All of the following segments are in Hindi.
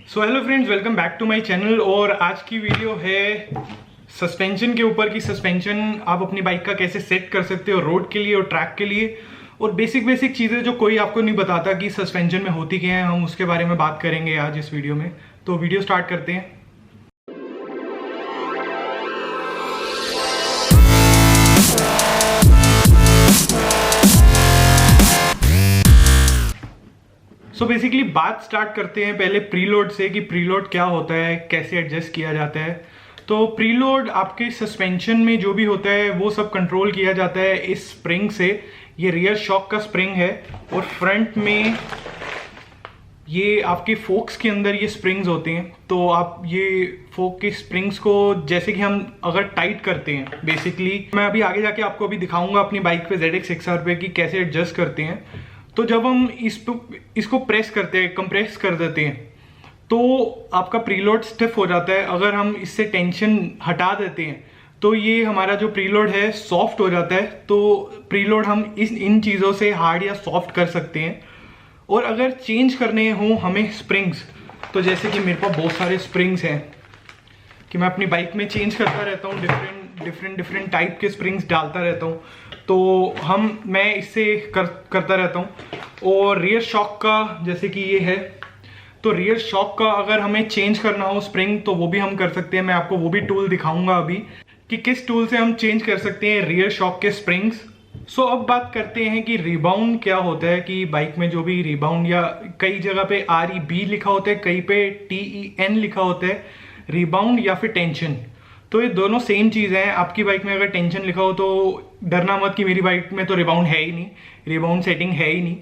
So hello friends, welcome back to my channel. और आज की वीडियो है सस्पेंशन के ऊपर कि सस्पेंशन आप अपनी बाइक का कैसे सेट कर सकते हो रोड के लिए और ट्रैक के लिए, और बेसिक चीज़ें जो कोई आपको नहीं बताता कि सस्पेंशन में होती क्या है, हम उसके बारे में बात करेंगे आज इस वीडियो में। तो वीडियो स्टार्ट करते हैं। सो बेसिकली बात स्टार्ट करते हैं पहले प्रीलोड से कि प्रीलोड क्या होता है, कैसे एडजस्ट किया जाता है। तो प्रीलोड आपके सस्पेंशन में जो भी होता है वो सब कंट्रोल किया जाता है इस स्प्रिंग से। ये रियर शॉक का स्प्रिंग है और फ्रंट में ये आपके फोक्स के अंदर ये स्प्रिंग्स होते हैं। तो आप ये फोक के स्प्रिंग्स को जैसे कि हम अगर टाइट करते हैं, बेसिकली मैं अभी आगे जाके आपको अभी दिखाऊंगा अपनी बाइक पे ZX XR पे कि कैसे एडजस्ट करते हैं। तो जब हम इसको प्रेस करते हैं, कंप्रेस कर देते हैं, तो आपका प्रीलोड स्टिफ हो जाता है। अगर हम इससे टेंशन हटा देते हैं तो ये हमारा जो प्रीलोड है सॉफ्ट हो जाता है। तो प्रीलोड हम इन चीज़ों से हार्ड या सॉफ्ट कर सकते हैं। और अगर चेंज करने हों हमें स्प्रिंग्स, तो जैसे कि मेरे पास बहुत सारे स्प्रिंग्स हैं कि मैं अपनी बाइक में चेंज करता रहता हूँ, डिफरेंट टाइप के स्प्रिंग्स डालता रहता हूँ। तो मैं इससे करता रहता हूँ। और रियर शॉक का जैसे कि ये है, तो रियर शॉक का अगर हमें चेंज करना हो स्प्रिंग तो वो भी हम कर सकते हैं। मैं आपको वो भी टूल दिखाऊंगा अभी कि किस टूल से हम चेंज कर सकते हैं रियर शॉक के स्प्रिंग्स। सो अब बात करते हैं कि रिबाउंड क्या होता है। कि बाइक में जो भी रिबाउंड, या कई जगह पे REB लिखा होता है, कहीं पे TEN लिखा होता है, रिबाउंड या फिर टेंशन। तो ये दोनों सेम चीज़ हैं। आपकी बाइक में अगर टेंशन लिखा हो तो डरना मत कि मेरी बाइक में तो रिबाउंड है ही नहीं, रिबाउंड सेटिंग है ही नहीं।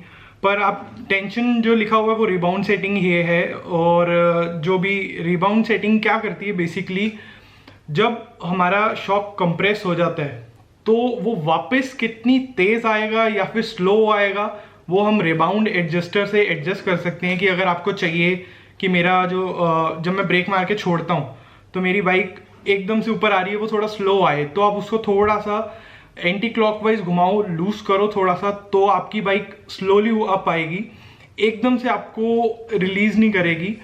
पर आप टेंशन जो लिखा हुआ है वो रिबाउंड सेटिंग ही है। और जो भी रिबाउंड सेटिंग क्या करती है, बेसिकली जब हमारा शॉक कंप्रेस हो जाता है तो वो वापस कितनी तेज आएगा या फिर स्लो आएगा वो हम रिबाउंड एडजस्टर से एडजस्ट कर सकते हैं। कि अगर आपको चाहिए कि मेरा जो जब मैं ब्रेक मार के छोड़ता हूँ तो मेरी बाइक एकदम से ऊपर आ रही है, वो थोड़ा स्लो आए, तो आप उसको थोड़ा सा एंटी क्लॉकवाइज घुमाओ, लूज करो थोड़ा सा, तो आपकी बाइक स्लोली अप आएगी, एकदम से आपको रिलीज नहीं करेगी।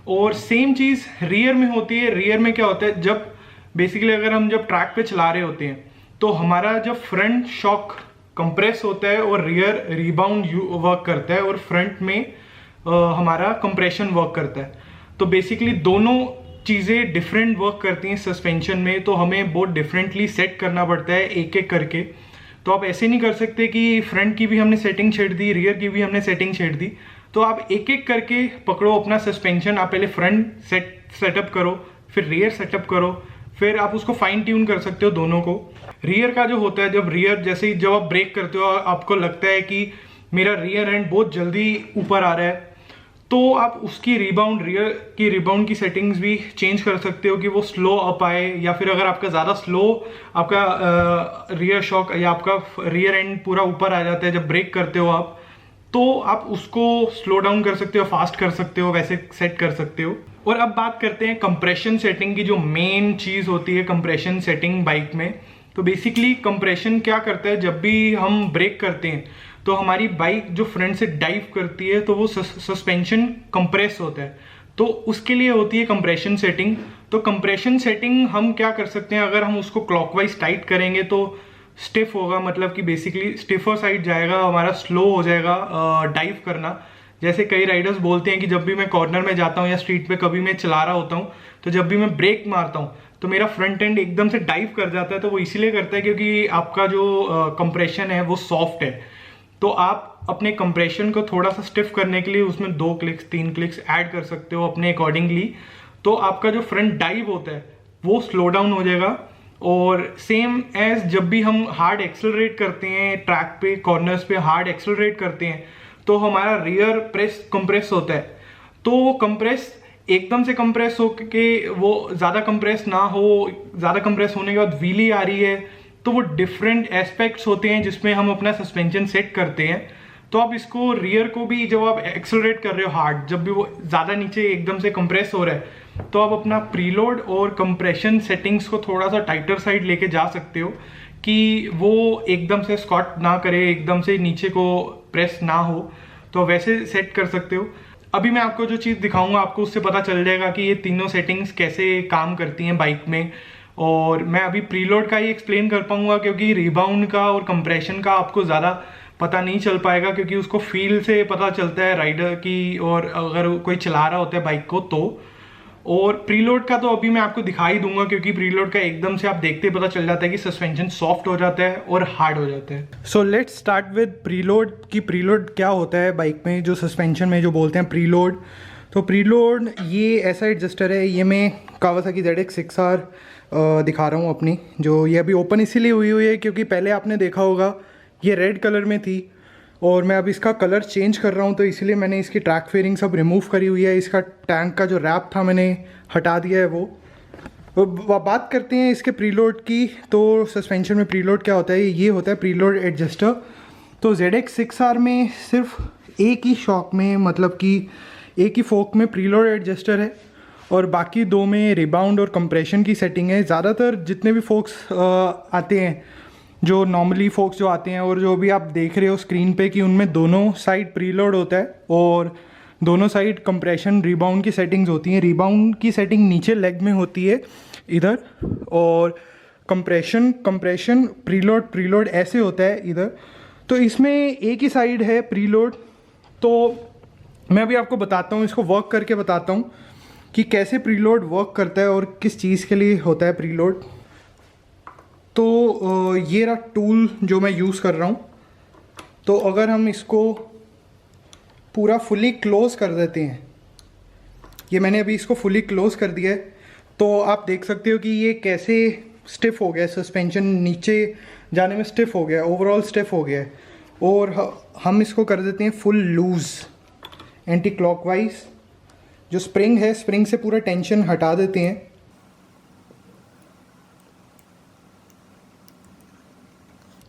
और सेम चीज़ रियर में होती है। रियर में क्या होता है, जब बेसिकली अगर हम जब ट्रैक पे चला रहे होते हैं तो हमारा जब फ्रंट शॉक कंप्रेस होता है और रियर रिबाउंड वर्क करता है और फ्रंट में हमारा कंप्रेशन वर्क करता है। तो बेसिकली दोनों चीज़ें डिफरेंट वर्क करती हैं सस्पेंशन में। तो हमें बहुत डिफरेंटली सेट करना पड़ता है एक एक करके। तो आप ऐसे नहीं कर सकते कि फ्रंट की भी हमने सेटिंग छेड़ दी, रियर की भी हमने सेटिंग छेड़ दी। तो आप एक एक करके पकड़ो अपना सस्पेंशन। आप पहले फ्रंट सेटअप करो, फिर रियर सेटअप करो, फिर आप उसको फाइन ट्यून कर सकते हो दोनों को। रियर का जो होता है, जब रियर जैसे ही जब आप ब्रेक करते हो आपको लगता है कि मेरा रियर एंड बहुत जल्दी ऊपर आ रहा है, तो आप उसकी रियर की रिबाउंड की सेटिंग्स भी चेंज कर सकते हो कि वो स्लो अप आए। या फिर अगर आपका ज़्यादा स्लो आपका रियर शॉक या आपका रियर एंड पूरा ऊपर आ जाता है जब ब्रेक करते हो आप, तो आप उसको स्लो डाउन कर सकते हो, फास्ट कर सकते हो, वैसे सेट कर सकते हो। और अब बात करते हैं कंप्रेशन सेटिंग की, जो मेन चीज़ होती है कंप्रेशन सेटिंग बाइक में। तो बेसिकली कंप्रेशन क्या करता है, जब भी हम ब्रेक करते हैं तो हमारी बाइक जो फ्रंट से डाइव करती है तो वो सस्पेंशन कंप्रेस होता है, तो उसके लिए होती है कंप्रेशन सेटिंग। तो कंप्रेशन सेटिंग हम क्या कर सकते हैं, अगर हम उसको क्लॉकवाइज टाइट करेंगे तो स्टिफ होगा, मतलब कि बेसिकली स्टिफर साइड जाएगा, हमारा स्लो हो जाएगा डाइव करना। जैसे कई राइडर्स बोलते हैं कि जब भी मैं कॉर्नर में जाता हूँ या स्ट्रीट पे कभी मैं चला रहा होता हूँ तो जब भी मैं ब्रेक मारता हूँ तो मेरा फ्रंट एंड एकदम से डाइव कर जाता है। तो वो इसीलिए करता है क्योंकि आपका जो कंप्रेशन है वो सॉफ्ट है। तो आप अपने कंप्रेशन को थोड़ा सा स्टिफ करने के लिए उसमें 2 क्लिक्स 3 क्लिक्स ऐड कर सकते हो अपने अकॉर्डिंगली। तो आपका जो फ्रंट डाइव होता है वो स्लो डाउन हो जाएगा। और सेम एज जब भी हम हार्ड एक्सेलरेट करते हैं ट्रैक पे, कॉर्नर्स पे हार्ड एक्सेलरेट करते हैं तो हमारा रियर प्रेस कंप्रेस होता है। तो वो कंप्रेस एकदम से कंप्रेस हो के वो ज़्यादा कंप्रेस ना हो, ज़्यादा कंप्रेस होने के बाद व्हीली आ रही है, तो वो डिफरेंट एस्पेक्ट्स होते हैं जिसमें हम अपना सस्पेंशन सेट करते हैं। तो आप इसको रियर को भी जब आप एक्सेलरेट कर रहे हो हार्ड, जब भी वो ज़्यादा नीचे एकदम से कंप्रेस हो रहा है, तो आप अपना प्रीलोड और कंप्रेशन सेटिंग्स को थोड़ा सा टाइटर साइड लेके जा सकते हो कि वो एकदम से स्क्वाट ना करे, एकदम से नीचे को प्रेस ना हो, तो वैसे सेट कर सकते हो। अभी मैं आपको जो चीज़ दिखाऊंगा आपको उससे पता चल जाएगा कि ये तीनों सेटिंग्स कैसे काम करती हैं बाइक में। और मैं अभी प्रीलोड का ही एक्सप्लेन कर पाऊंगा, क्योंकि रिबाउंड का और कंप्रेशन का आपको ज़्यादा पता नहीं चल पाएगा, क्योंकि उसको फील से पता चलता है राइडर की, और अगर कोई चला रहा होता है बाइक को तो। और प्रीलोड का तो अभी मैं आपको दिखा ही दूंगा, क्योंकि प्रीलोड का एकदम से आप देखते पता चल जाता है कि सस्पेंशन सॉफ्ट हो जाता है और हार्ड हो जाता है। So let's start with preload कि प्रीलोड क्या होता है बाइक में, जो सस्पेंशन में जो बोलते हैं प्रीलोड। तो प्रीलोड ये ऐसा एडजस्टर है, ये मैं कावासाकी ZX6R दिखा रहा हूँ अपनी, जो ये अभी ओपन इसीलिए हुई है क्योंकि पहले आपने देखा होगा ये रेड कलर में थी और मैं अब इसका कलर चेंज कर रहा हूँ, तो इसलिए मैंने इसकी ट्रैक फेयरिंग सब रिमूव करी हुई है। इसका टैंक का जो रैप था मैंने हटा दिया है वो। बात करते हैं इसके प्रीलोड की। तो सस्पेंशन में प्रीलोड क्या होता है, ये होता है प्रीलोड एडजस्टर। तो ZX6R में सिर्फ एक ही शॉक में, मतलब कि एक ही फोक में प्रीलोड एडजस्टर है और बाकी दो में रिबाउंड और कंप्रेशन की सेटिंग है। ज़्यादातर जितने भी फोक्स आते हैं, जो नॉर्मली फोक्स जो आते हैं और जो भी आप देख रहे हो स्क्रीन पे, कि उनमें दोनों साइड प्रीलोड होता है और दोनों साइड कंप्रेशन रिबाउंड की सेटिंग्स होती हैं। रिबाउंड की सेटिंग नीचे लेग में होती है इधर, और कंप्रेशन प्रीलोड ऐसे होता है इधर। तो इसमें एक ही साइड है प्रीलोड। तो मैं अभी आपको बताता हूँ, इसको वर्क करके बताता हूँ कि कैसे प्रीलोड वर्क करता है और किस चीज़ के लिए होता है प्रीलोड। तो ये रहा टूल जो मैं यूज़ कर रहा हूँ। तो अगर हम इसको पूरा फुली क्लोज कर देते हैं, ये मैंने अभी इसको फुली क्लोज कर दिया है, तो आप देख सकते हो कि ये कैसे स्टिफ हो गया है। सस्पेंशन नीचे जाने में स्टिफ हो गया है, ओवरऑल स्टिफ हो गया है। और हम इसको कर देते हैं फुल लूज़ एंटी क्लॉकवाइज। जो स्प्रिंग है, स्प्रिंग से पूरा टेंशन हटा देते हैं।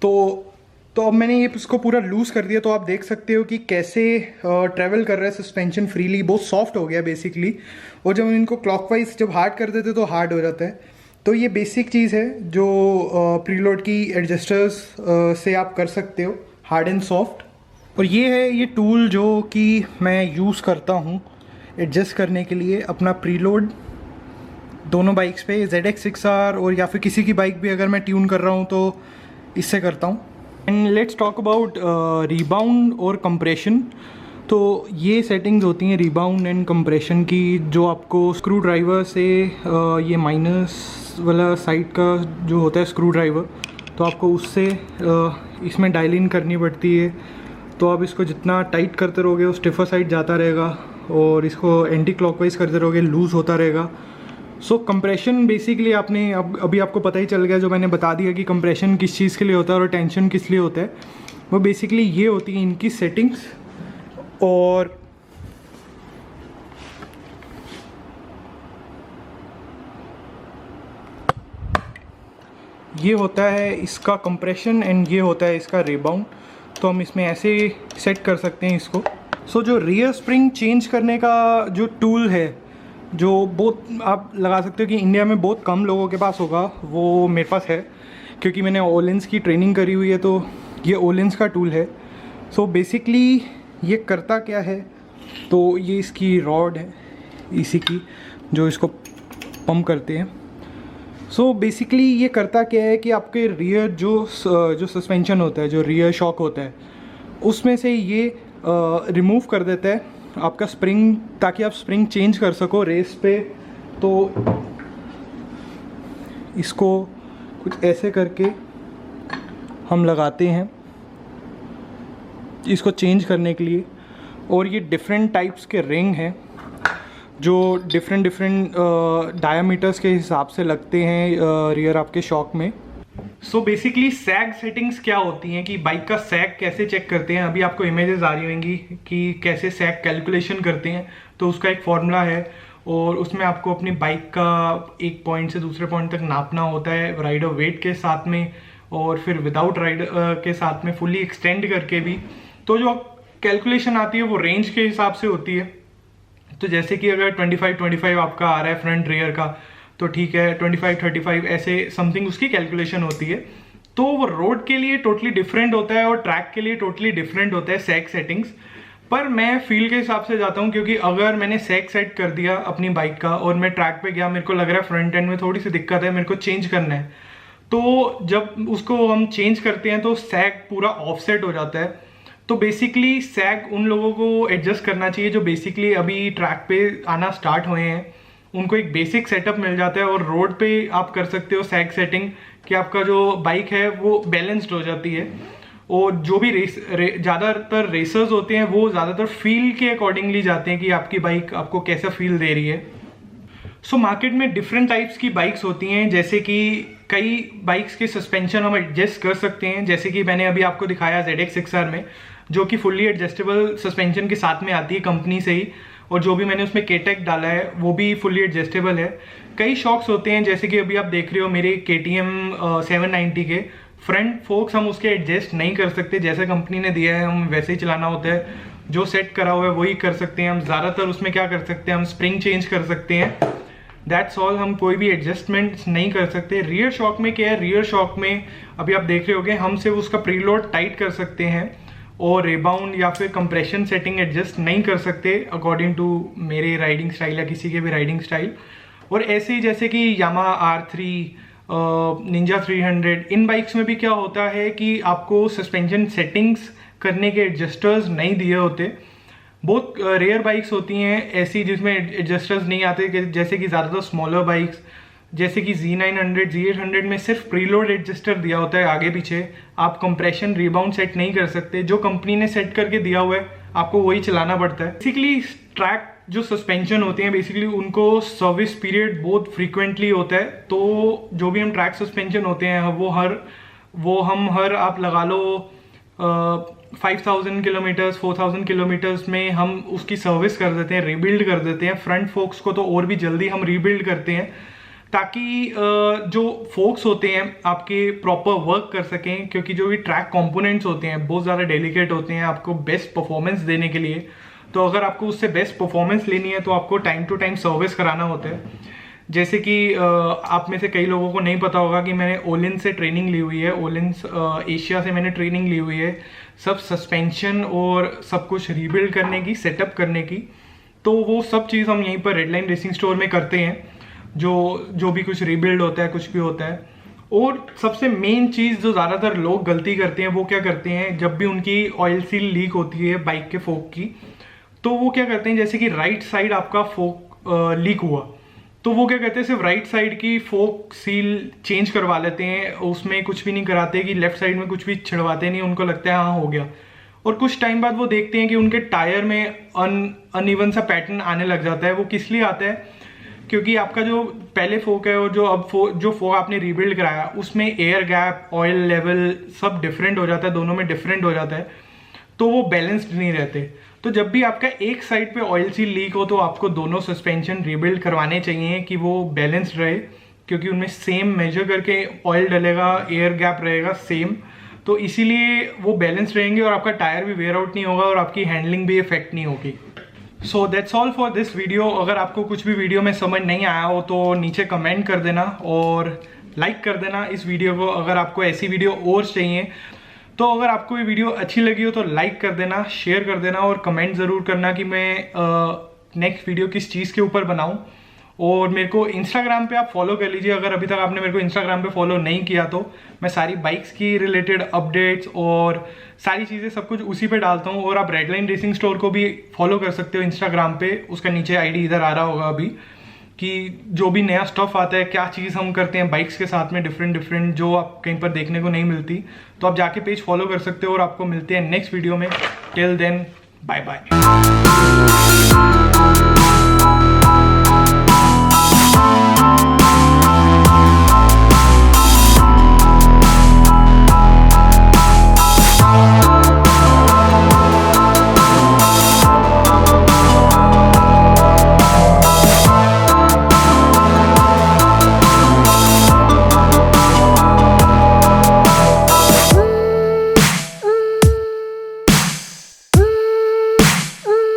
तो अब मैंने ये इसको पूरा लूज़ कर दिया, तो आप देख सकते हो कि कैसे ट्रैवल कर रहा है सस्पेंशन फ्रीली। बहुत सॉफ्ट हो गया बेसिकली। और जब हम इनको क्लॉकवाइज जब हार्ड कर देते तो हार्ड हो जाता है। तो ये बेसिक चीज़ है जो प्रीलोड की एडजस्टर्स से आप कर सकते हो, हार्ड एंड सॉफ्ट। और ये है ये टूल जो कि मैं यूज़ करता हूँ एडजस्ट करने के लिए अपना प्रीलोड दोनों बाइक्स पे, ZX6R और या फिर किसी की बाइक भी अगर मैं ट्यून कर रहा हूँ तो इससे करता हूँ। And let's talk about rebound और कंप्रेशन। तो ये सेटिंग्स होती हैं रिबाउंड एंड कंप्रेशन की, जो आपको स्क्रू ड्राइवर से ये माइनस वाला साइड का जो होता है स्क्रू ड्राइवर, तो आपको उससे इसमें डायल इन करनी पड़ती है। तो आप इसको जितना टाइट करते रहोगे वो स्टिफर साइड जाता रहेगा, और इसको एंटी क्लॉकवाइज करते रहोगे लूज़ होता रहेगा। सो कंप्रेशन बेसिकली आपने अभी आपको पता ही चल गया, जो मैंने बता दिया कि कंप्रेशन किस चीज़ के लिए होता है और टेंशन किस लिए होता है। वो बेसिकली ये होती है इनकी सेटिंग्स। और ये होता है इसका कंप्रेशन एंड ये होता है इसका रिबाउंड। तो हम इसमें ऐसे सेट कर सकते हैं इसको। सो जो रियर स्प्रिंग चेंज करने का जो टूल है, जो बहुत आप लगा सकते हो कि इंडिया में बहुत कम लोगों के पास होगा, वो मेरे पास है क्योंकि मैंने ओलिंस की ट्रेनिंग करी हुई है। तो ये ओलिंस का टूल है। सो बेसिकली ये करता क्या है, तो ये इसकी रॉड है इसी की जो इसको पंप करते हैं। सो बेसिकली ये करता क्या है कि आपके रियर जो सस्पेंशन होता है, जो रियर शॉक होता है, उसमें से ये रिमूव कर देता है आपका स्प्रिंग, ताकि आप स्प्रिंग चेंज कर सको रेस पे। तो इसको कुछ ऐसे करके हम लगाते हैं इसको चेंज करने के लिए। और ये डिफरेंट टाइप्स के रिंग हैं जो डिफरेंट डायामीटर्स के हिसाब से लगते हैं रियर आपके शॉक में। सो बेसिकली सैग सेटिंग्स क्या होती हैं, कि बाइक का सैग कैसे चेक करते हैं। अभी आपको इमेजेस आ रही होंगी कि कैसे सैग कैलकुलेशन करते हैं। तो उसका एक फॉर्मूला है और उसमें आपको अपनी बाइक का एक पॉइंट से दूसरे पॉइंट तक नापना होता है, राइडर वेट के साथ में और फिर विदाउट राइडर के साथ में फुली एक्सटेंड करके भी। तो जो कैलकुलेशन आती है वो रेंज के हिसाब से होती है। तो जैसे कि अगर 25 आपका आ रहा है फ्रंट रियर का, तो ठीक है 25-35 ऐसे समथिंग उसकी कैलकुलेशन होती है। तो वो रोड के लिए टोटली डिफरेंट होता है और ट्रैक के लिए टोटली डिफरेंट होता है सैग सेटिंग्स। पर मैं फील के हिसाब से जाता हूँ, क्योंकि अगर मैंने सैग सेट कर दिया अपनी बाइक का और मैं ट्रैक पे गया, मेरे को लग रहा है फ्रंट एंड में थोड़ी सी दिक्कत है, मेरे को चेंज करना है, तो जब उसको हम चेंज करते हैं तो सैग पूरा ऑफसेट हो जाता है। तो बेसिकली सैग उन लोगों को एडजस्ट करना चाहिए जो बेसिकली अभी ट्रैक पे आना स्टार्ट हुए हैं, उनको एक बेसिक सेटअप मिल जाता है और रोड पे आप कर सकते हो सैग सेटिंग कि आपका जो बाइक है वो बैलेंस्ड हो जाती है। और जो भी ज़्यादातर रेसर्स होते हैं वो ज़्यादातर फील के अकॉर्डिंगली जाते हैं कि आपकी बाइक आपको कैसा फील दे रही है। सो मार्केट में डिफरेंट टाइप्स की बाइक्स होती हैं, जैसे कि कई बाइक्स के सस्पेंशन हम एडजस्ट कर सकते हैं, जैसे कि मैंने अभी आपको दिखाया ZX XR में, जो कि फुल्ली एडजस्टेबल सस्पेंशन के साथ में आती है कंपनी से ही, और जो भी मैंने उसमें KTEC डाला है वो भी फुल्ली एडजस्टेबल है। कई शॉक्स होते हैं, जैसे कि अभी आप देख रहे हो मेरे KTM 790 के फ्रंट फोक्स हम उसके एडजस्ट नहीं कर सकते, जैसे कंपनी ने दिया है हम वैसे ही चलाना होता है, जो सेट करा हुआ है वही कर सकते हैं हम। ज़्यादातर उसमें क्या कर सकते हैं, हम स्प्रिंग चेंज कर सकते हैं, दैट्स ऑल। हम कोई भी एडजस्टमेंट नहीं कर सकते। रियर शॉक में क्या है, रियर शॉक में अभी आप देख रहे होगे हम सिर्फ उसका प्रीलोड टाइट कर सकते हैं और रिबाउंड या फिर कंप्रेशन सेटिंग एडजस्ट नहीं कर सकते अकॉर्डिंग टू मेरे राइडिंग स्टाइल या किसी के भी राइडिंग स्टाइल। और ऐसे ही जैसे कि यामाहा R3, निंजा 300, इन बाइक्स में भी क्या होता है कि आपको सस्पेंशन सेटिंग्स करने के एडजस्टर्स नहीं दिए होते। बहुत रेयर बाइक्स होती हैं ऐसी जिसमें एडजस्टर्स नहीं आते, जैसे कि ज़्यादातर स्मॉलर बाइक्स जैसे कि Z900, Z800 में सिर्फ प्रीलोड एडजस्टर दिया होता है आगे पीछे, आप कंप्रेशन रिबाउंड सेट नहीं कर सकते। जो कंपनी ने सेट करके दिया हुआ है आपको वही चलाना पड़ता है। बेसिकली ट्रैक जो सस्पेंशन होते हैं बेसिकली उनको सर्विस पीरियड बहुत फ्रीक्वेंटली होता है, तो जो भी हम ट्रैक सस्पेंशन होते हैं वो हम हर आप लगा लो 5000 किलोमीटर्स 4000 किलोमीटर्स में हम उसकी सर्विस कर देते हैं, रीबिल्ड कर देते हैं। फ्रंट फोक्स को तो और भी जल्दी हम रीबिल्ड करते हैं ताकि जो फोक्स होते हैं आपके प्रॉपर वर्क कर सकें, क्योंकि जो भी ट्रैक कंपोनेंट्स होते हैं बहुत ज़्यादा डेलिकेट होते हैं आपको बेस्ट परफॉर्मेंस देने के लिए। तो अगर आपको उससे बेस्ट परफॉर्मेंस लेनी है तो आपको टाइम टू टाइम सर्विस कराना होता है। जैसे कि आप में से कई लोगों को नहीं पता होगा कि मैंने ओलिंस से ट्रेनिंग ली हुई है, ओलिंस एशिया से मैंने ट्रेनिंग ली हुई है सब सस्पेंशन और सब कुछ रीबिल्ड करने की, सेटअप करने की। तो वो सब चीज़ हम यहीं पर रेडलाइन रेसिंग स्टोर में करते हैं, जो भी कुछ रीबिल्ड होता है, कुछ भी होता है। और सबसे मेन चीज़ जो ज़्यादातर लोग गलती करते हैं वो क्या करते हैं, जब भी उनकी ऑयल सील लीक होती है बाइक के फोक की, तो वो क्या करते हैं, जैसे कि राइट साइड आपका फोक लीक हुआ तो वो क्या करते हैं सिर्फ राइट साइड की फोक सील चेंज करवा लेते हैं, उसमें कुछ भी नहीं कराते कि लेफ्ट साइड में कुछ भी छिड़वाते नहीं, उनको लगता है हाँ हो गया। और कुछ टाइम बाद वो देखते हैं कि उनके टायर में अनइवन सा पैटर्न आने लग जाता है। वो किस लिए आता है, क्योंकि आपका जो पहले फोक है और जो फोक आपने रीबिल्ड कराया उसमें एयर गैप, ऑयल लेवल सब डिफरेंट हो जाता है, दोनों में डिफरेंट हो जाता है, तो वो बैलेंस्ड नहीं रहते। तो जब भी आपका एक साइड पे ऑयल सील लीक हो तो आपको दोनों सस्पेंशन रीबिल्ड करवाने चाहिए कि वो बैलेंस्ड रहे, क्योंकि उनमें सेम मेजर करके ऑयल डलेगा, एयर गैप रहेगा सेम, तो इसीलिए वो बैलेंस रहेंगे और आपका टायर भी वेयर आउट नहीं होगा और आपकी हैंडलिंग भी इफेक्ट नहीं होगी। So that's all for this video. अगर आपको कुछ भी वीडियो में समझ नहीं आया हो तो नीचे कमेंट कर देना और लाइक कर देना इस वीडियो को, अगर आपको ऐसी वीडियो और चाहिए। तो अगर आपको ये वीडियो अच्छी लगी हो तो लाइक कर देना, शेयर कर देना और कमेंट ज़रूर करना कि मैं नेक्स्ट वीडियो किस चीज़ के ऊपर बनाऊं। और मेरे को इंस्टाग्राम पे आप फॉलो कर लीजिए, अगर अभी तक आपने मेरे को इंस्टाग्राम पे फॉलो नहीं किया तो मैं सारी बाइक्स की रिलेटेड अपडेट्स और सारी चीज़ें सब कुछ उसी पे डालता हूँ। और आप रेडलाइन रेसिंग स्टोर को भी फॉलो कर सकते हो इंस्टाग्राम पे, उसका नीचे आईडी इधर आ रहा होगा अभी, कि जो भी नया स्टफ आता है, क्या चीज़ हम करते हैं बाइक्स के साथ में डिफरेंट जो आप कहीं पर देखने को नहीं मिलती, तो आप जाके पेज फॉलो कर सकते हो। और आपको मिलते हैं नेक्स्ट वीडियो में। Till then bye bye.